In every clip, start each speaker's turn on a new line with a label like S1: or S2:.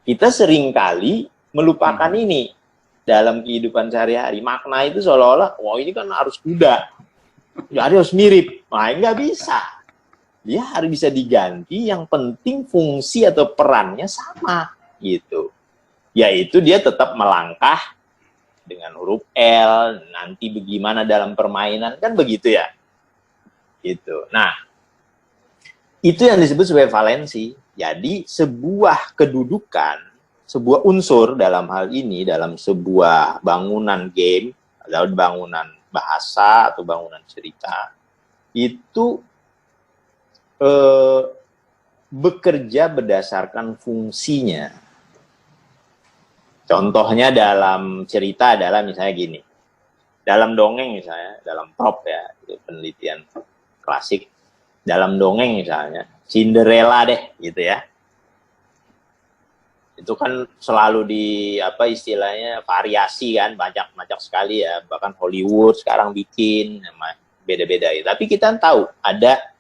S1: Kita seringkali melupakan ini dalam kehidupan sehari-hari. Makna itu seolah-olah, wah ini kan harus kuda, harus mirip. Nah, nggak bisa. Dia harus bisa diganti, yang penting fungsi atau perannya sama, gitu. Yaitu dia tetap melangkah dengan huruf L, nanti bagaimana dalam permainan, kan begitu ya. Gitu. Nah, itu yang disebut sebagai valensi. Jadi sebuah kedudukan, sebuah unsur dalam hal ini, dalam sebuah bangunan game, atau bangunan bahasa, atau bangunan cerita, itu bekerja berdasarkan fungsinya. Contohnya dalam cerita adalah misalnya gini, dalam dongeng misalnya, dalam prop ya, itu penelitian klasik, dalam dongeng misalnya, Cinderella deh gitu ya. Itu kan selalu di apa istilahnya variasi kan, banyak sekali ya, bahkan Hollywood sekarang bikin beda-beda ya. Tapi kita tahu ada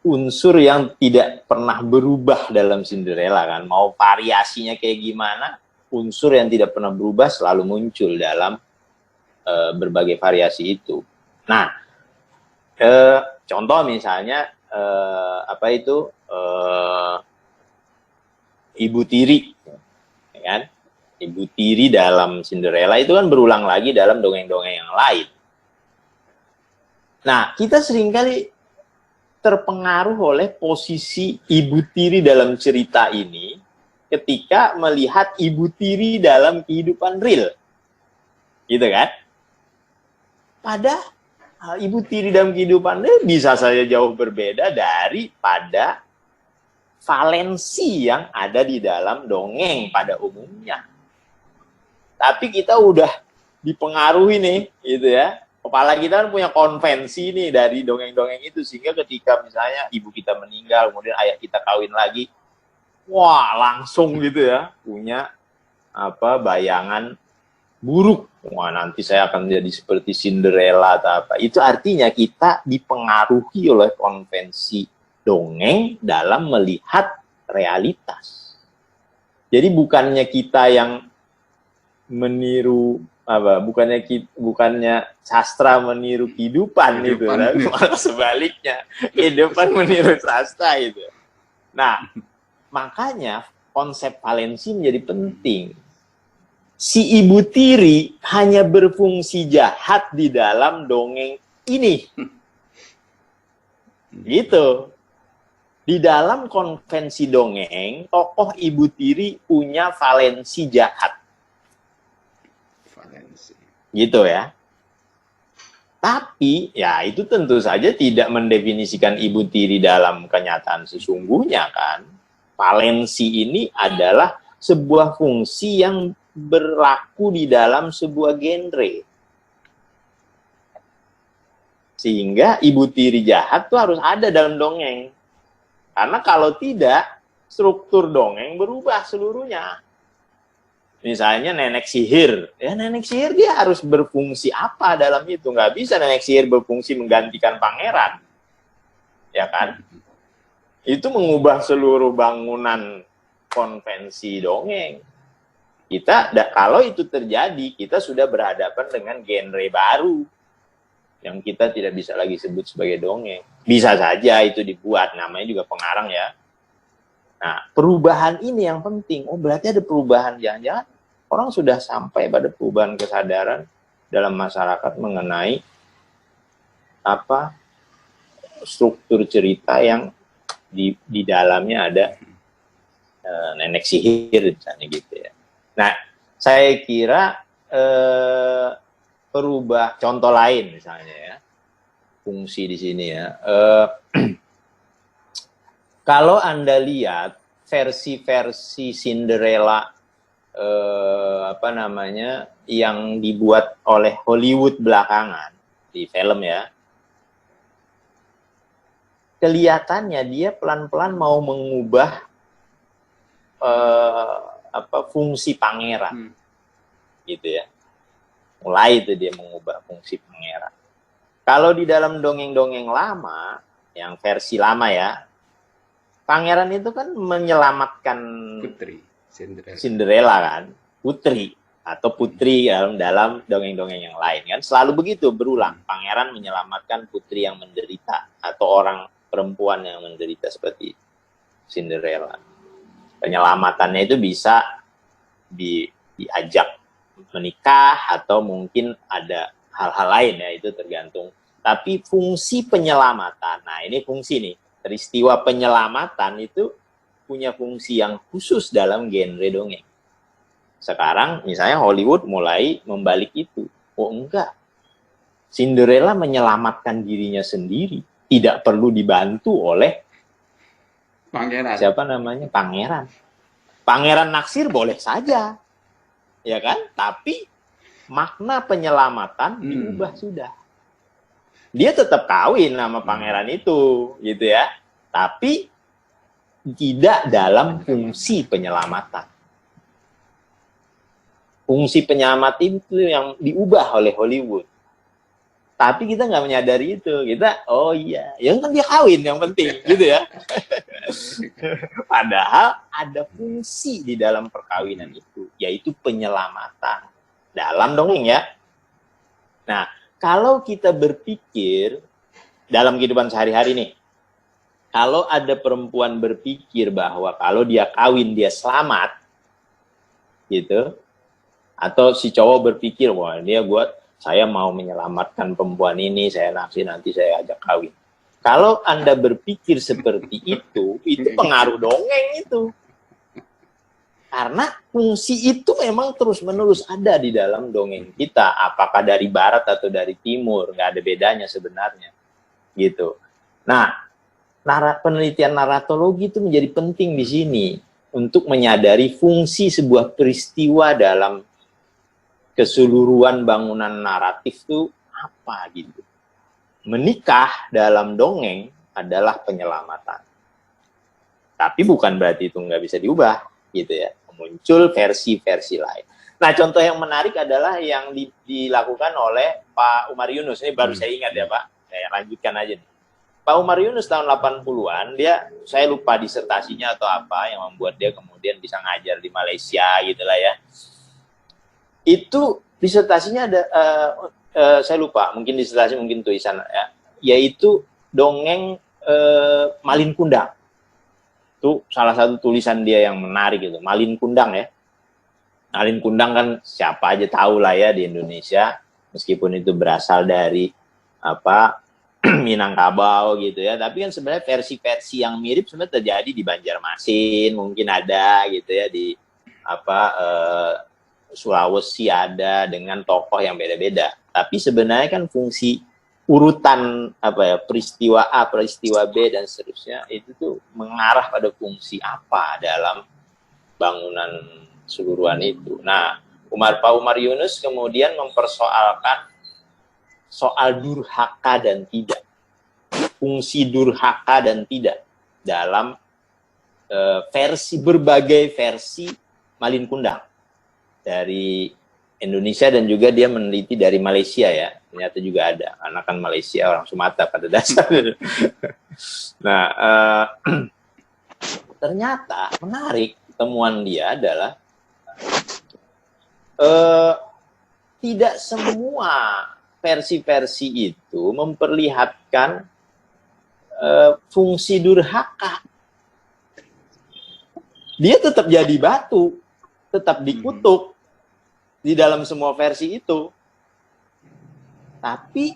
S1: unsur yang tidak pernah berubah dalam Cinderella kan, mau variasinya kayak gimana, unsur yang tidak pernah berubah selalu muncul dalam berbagai variasi itu. Nah, contoh misalnya apa itu Ibu Tiri, ya kan? Ibu Tiri dalam Cinderella itu kan berulang lagi dalam dongeng-dongeng yang lain. Nah, kita seringkali terpengaruh oleh posisi Ibu Tiri dalam cerita ini ketika melihat Ibu Tiri dalam kehidupan real. Gitu kan? Padahal Ibu Tiri dalam kehidupan real bisa saja jauh berbeda daripada valensi yang ada di dalam dongeng pada umumnya. Tapi kita udah dipengaruhi nih, gitu ya. Kepala kita kan punya konvensi nih dari dongeng-dongeng itu, sehingga ketika misalnya ibu kita meninggal, kemudian ayah kita kawin lagi, wah langsung gitu ya, punya apa bayangan buruk. Wah nanti saya akan jadi seperti Cinderella atau apa. Itu artinya kita dipengaruhi oleh konvensi dongeng dalam melihat realitas. Jadi bukannya kita yang meniru apa, bukannya sastra meniru kehidupan itu, tapi malah sebaliknya kehidupan meniru sastra itu. Nah, makanya konsep valensi menjadi penting. Si Ibu Tiri hanya berfungsi jahat di dalam dongeng ini. Gitu. Di dalam konvensi dongeng, tokoh Ibu Tiri punya valensi jahat. Gitu ya. Tapi ya itu tentu saja tidak mendefinisikan Ibu Tiri dalam kenyataan sesungguhnya kan. Valensi ini adalah sebuah fungsi yang berlaku di dalam sebuah genre. Sehingga Ibu Tiri jahat tuh harus ada dalam dongeng. Karena kalau tidak, struktur dongeng berubah seluruhnya. Misalnya nenek sihir, ya nenek sihir dia harus berfungsi apa dalam itu? Nggak bisa nenek sihir berfungsi menggantikan pangeran, ya kan? Itu mengubah seluruh bangunan konvensi dongeng. Kalau itu terjadi, kita sudah berhadapan dengan genre baru yang kita tidak bisa lagi sebut sebagai dongeng. Bisa saja itu dibuat, namanya juga pengarang ya. Nah, perubahan ini yang penting. Oh, berarti ada perubahan, jangan-jangan orang sudah sampai pada perubahan kesadaran dalam masyarakat mengenai apa struktur cerita yang di dalamnya ada nenek sihir misalnya gitu ya. Nah, saya kira contoh lain misalnya ya, fungsi di sini ya. Kalau Anda lihat versi-versi Cinderella apa namanya yang dibuat oleh Hollywood belakangan di film ya, kelihatannya dia pelan-pelan mau mengubah apa fungsi pangeran gitu ya. Mulai itu dia mengubah fungsi pangeran. Kalau di dalam dongeng-dongeng lama, yang versi lama ya, pangeran itu kan menyelamatkan
S2: Putri
S1: Cinderella kan, putri atau putri dalam dongeng-dongeng yang lain kan selalu begitu berulang. Pangeran menyelamatkan putri yang menderita atau orang perempuan yang menderita seperti Cinderella. Penyelamatannya itu bisa diajak menikah atau mungkin ada hal-hal lain ya, itu tergantung. Tapi fungsi penyelamatan, nah ini fungsi nih, peristiwa penyelamatan itu punya fungsi yang khusus dalam genre dongeng. Sekarang misalnya Hollywood mulai membalik itu. Oh enggak, Cinderella menyelamatkan dirinya sendiri, tidak perlu dibantu oleh
S2: pangeran.
S1: Siapa namanya? Pangeran. Pangeran naksir boleh saja, ya kan? Tapi makna penyelamatan diubah sudah. Dia tetap kawin sama pangeran itu, gitu ya. Tapi tidak dalam fungsi penyelamatan. Fungsi penyelamat itu yang diubah oleh Hollywood. Tapi kita nggak menyadari itu. Kita, oh iya, yang kan dia kawin yang penting, gitu ya. Padahal ada fungsi di dalam perkawinan itu, yaitu penyelamatan. Dalam dongeng ya. Nah, kalau kita berpikir dalam kehidupan sehari-hari nih, kalau ada perempuan berpikir bahwa kalau dia kawin dia selamat, gitu, atau si cowok berpikir, wah dia saya mau menyelamatkan perempuan ini, saya naksir nanti saya ajak kawin. Kalau Anda berpikir seperti itu pengaruh dongeng itu. Karena fungsi itu memang terus-menerus ada di dalam dongeng kita, apakah dari barat atau dari timur, nggak ada bedanya sebenarnya. Gitu. Nah, penelitian naratologi itu menjadi penting di sini untuk menyadari fungsi sebuah peristiwa dalam keseluruhan bangunan naratif itu apa gitu. Menikah dalam dongeng adalah penyelamatan. Tapi bukan berarti itu nggak bisa diubah gitu ya. Muncul versi-versi lain. Nah, contoh yang menarik adalah yang dilakukan oleh Pak Umar Yunus. Ini baru saya ingat ya Pak. Saya lanjutkan aja nih. Pak Umar Yunus tahun 80-an, saya lupa disertasinya atau apa yang membuat dia kemudian bisa ngajar di Malaysia gitu lah ya. Itu disertasinya ada, saya lupa, mungkin disertasi, mungkin tulisan ya, yaitu dongeng Malin Kundang. Itu salah satu tulisan dia yang menarik gitu, Malin Kundang ya. Malin Kundang kan siapa aja tahu lah ya di Indonesia, meskipun itu berasal dari Minangkabau gitu ya, tapi kan sebenarnya versi-versi yang mirip sebenarnya terjadi di Banjarmasin, mungkin ada gitu ya, di Sulawesi ada dengan tokoh yang beda-beda. Tapi sebenarnya kan fungsi urutan peristiwa A, peristiwa B dan seterusnya itu tuh mengarah pada fungsi apa dalam bangunan keseluruhan itu. Nah, Pak Umar Yunus kemudian mempersoalkan soal durhaka dan tidak. Fungsi durhaka dan tidak dalam berbagai versi Malin Kundang dari Indonesia, dan juga dia meneliti dari Malaysia ya. Ternyata juga ada anakan Malaysia, orang Sumatera pada dasarnya. Nah, ternyata menarik temuan dia adalah tidak semua versi-versi itu memperlihatkan fungsi durhaka. Dia tetap jadi batu, tetap dikutuk di dalam semua versi itu. Tapi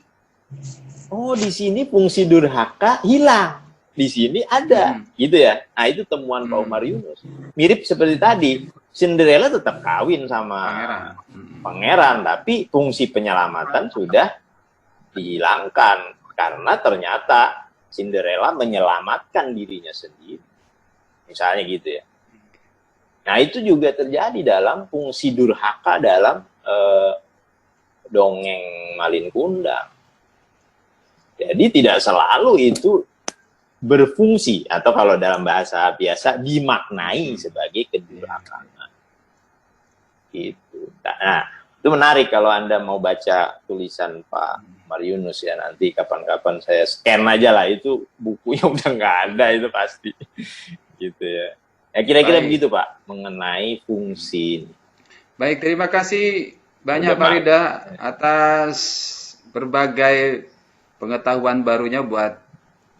S1: di sini fungsi durhaka hilang. Di sini ada, gitu ya. Nah, itu temuan Pak Umar Yunus. Mirip seperti tadi, Cinderella tetap kawin sama pangeran, tapi fungsi penyelamatan sudah dihilangkan karena ternyata Cinderella menyelamatkan dirinya sendiri. Misalnya gitu ya. Nah, itu juga terjadi dalam fungsi durhaka dalam dongeng Malin Kundang. Jadi tidak selalu itu berfungsi, atau kalau dalam bahasa biasa dimaknai sebagai kedurhakaan. Gitu. Nah, Itu menarik kalau Anda mau baca tulisan Pak Mariunus ya, nanti kapan-kapan saya scan aja lah, itu bukunya udah nggak ada itu pasti. Gitu ya. Ya kira-kira begitu Pak, mengenai fungsi.
S2: Baik, terima kasih banyak Pak Rida atas berbagai pengetahuan barunya buat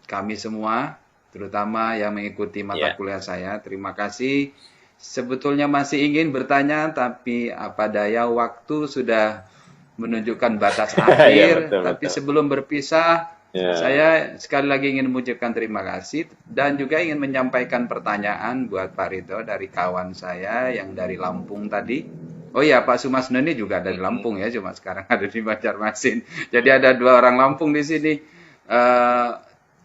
S2: kami semua, terutama yang mengikuti mata kuliah saya. Terima kasih. Sebetulnya masih ingin bertanya, tapi apa daya waktu sudah menunjukkan batas akhir. Tapi sebelum berpisah, saya sekali lagi ingin mengucapkan terima kasih dan juga ingin menyampaikan pertanyaan buat Pak Ridho dari kawan saya yang dari Lampung tadi. Oh ya, Pak Sumasno ini juga dari Lampung ya, cuma sekarang ada di Banjarmasin. Jadi ada 2 orang Lampung di sini.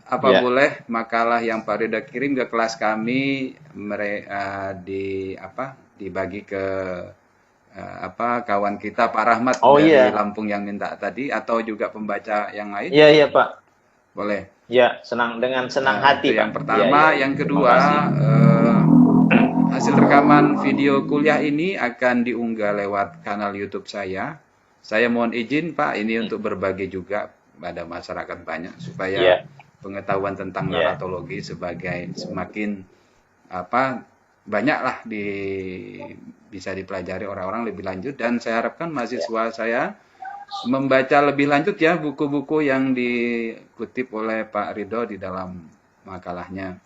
S2: Boleh makalah yang Pak Ridho kirim ke kelas kami dibagi ke kawan kita Pak Rahmat dari Lampung yang minta tadi, atau juga pembaca yang lain?
S1: Iya Pak.
S2: Boleh.
S1: Ya, dengan senang hati.
S2: Yang pertama, yang kedua, hasil rekaman video kuliah ini akan diunggah lewat kanal YouTube saya. Saya mohon izin Pak, ini untuk berbagi juga pada masyarakat banyak supaya pengetahuan tentang naratologi sebagai semakin banyaklah bisa dipelajari orang-orang lebih lanjut, dan saya harapkan mahasiswa saya membaca lebih lanjut ya buku-buku yang dikutip oleh Pak Ridho di dalam makalahnya.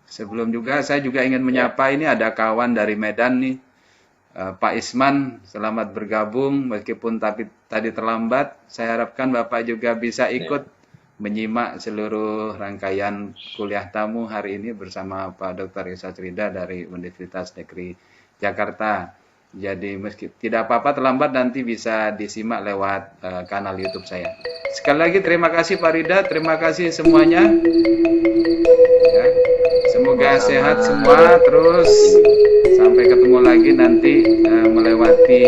S2: Sebelum juga saya juga ingin menyapa, ini ada kawan dari Medan nih, Pak Isman, selamat bergabung meskipun tapi tadi terlambat. Saya harapkan Bapak juga bisa ikut menyimak seluruh rangkaian kuliah tamu hari ini bersama Pak Dr. Isa Crida dari Universitas Negeri Jakarta. Jadi meski tidak apa-apa terlambat, nanti bisa disimak lewat kanal YouTube saya. Sekali lagi terima kasih Pak Rida, terima kasih semuanya. Ya, semoga sehat semua, terus sampai ketemu lagi nanti melewati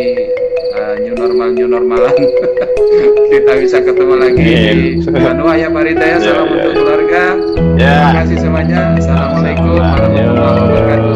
S2: new normalan. Kita bisa ketemu lagi di Banua ya Pak Rida ya. Salam untuk keluarga. Terima kasih semuanya. Assalamualaikum warahmatullahi wabarakatuh.